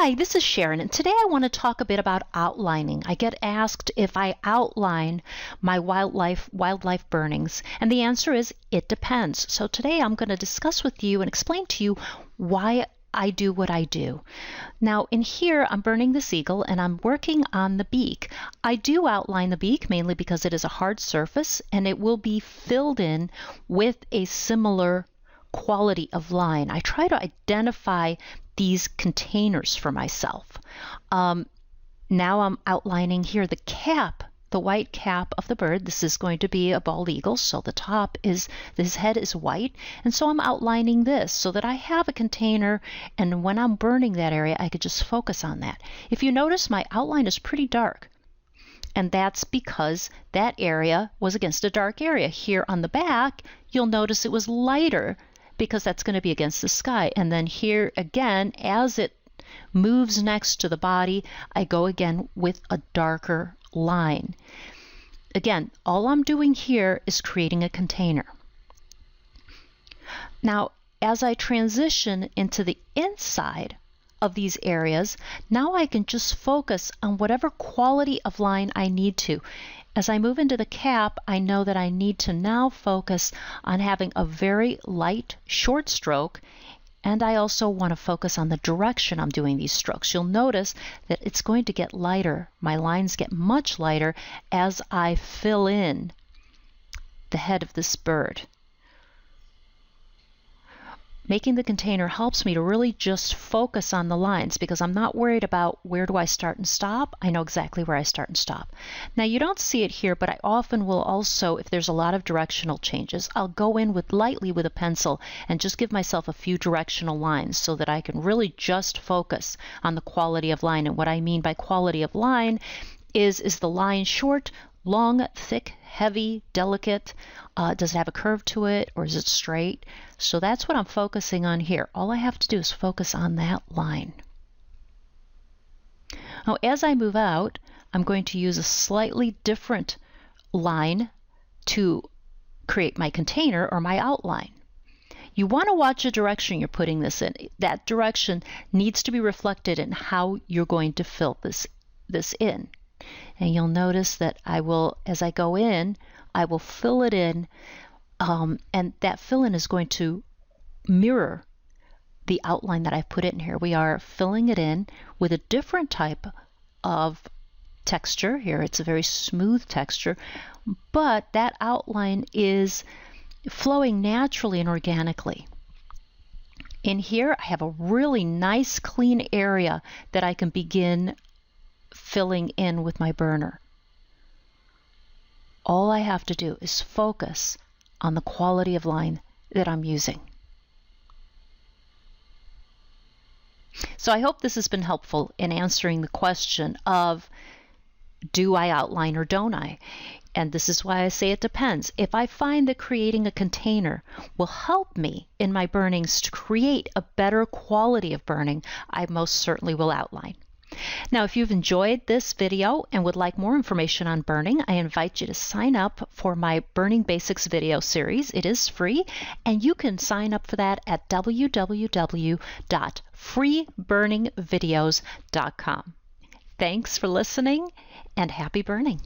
Hi, this is Sharon, and today I want to talk a bit about outlining. I get asked if I outline my wildlife burnings, and the answer is it depends. So today I'm going to discuss with you and explain to you why I do what I do. Now in here I'm burning this eagle and I'm working on the beak. I do outline the beak mainly because it is a hard surface and it will be filled in with a similar quality of line. I try to identify these containers for myself. Now I'm outlining here the cap, the white cap of the bird. This is going to be a bald eagle, so the top is, his head is white, and so I'm outlining this so that I have a container, and when I'm burning that area I could just focus on that. If you notice, my outline is pretty dark, and that's because that area was against a dark area. Here on the back you'll notice it was lighter because that's going to be against the sky. And then here again, as it moves next to the body, I go again with a darker line. Again, all I'm doing here is creating a container. Now, as I transition into the inside of these areas, now I can just focus on whatever quality of line I need to. As I move into the cap, I know that I need to now focus on having a very light, short stroke, and I also want to focus on the direction I'm doing these strokes. You'll notice that it's going to get lighter. My lines get much lighter as I fill in the head of this bird. Making the container helps me to really just focus on the lines because I'm not worried about where do I start and stop. I know exactly where I start and stop. Now you don't see it here, but I often will also, if there's a lot of directional changes, I'll go in lightly with a pencil and just give myself a few directional lines so that I can really just focus on the quality of line. And what I mean by quality of line is the line short, long, thick, heavy, delicate? Does it have a curve to it, or is it straight? So that's what I'm focusing on here. All I have to do is focus on that line. Now as I move out, I'm going to use a slightly different line to create my container or my outline. You want to watch the direction you're putting this in. That direction needs to be reflected in how you're going to fill this in. And you'll notice that I will, as I go in, I will fill it in, and that fill-in is going to mirror the outline that I've put in here. We are filling it in with a different type of texture. Here it's a very smooth texture, but that outline is flowing naturally and organically. In here I have a really nice clean area that I can begin filling in with my burner. All I have to do is focus on the quality of line that I'm using. So I hope this has been helpful in answering the question of, do I outline or don't I? And this is why I say it depends. If I find that creating a container will help me in my burnings to create a better quality of burning, I most certainly will outline. Now, if you've enjoyed this video and would like more information on burning, I invite you to sign up for my Burning Basics video series. It is free, and you can sign up for that at www.freeburningvideos.com. Thanks for listening, and happy burning.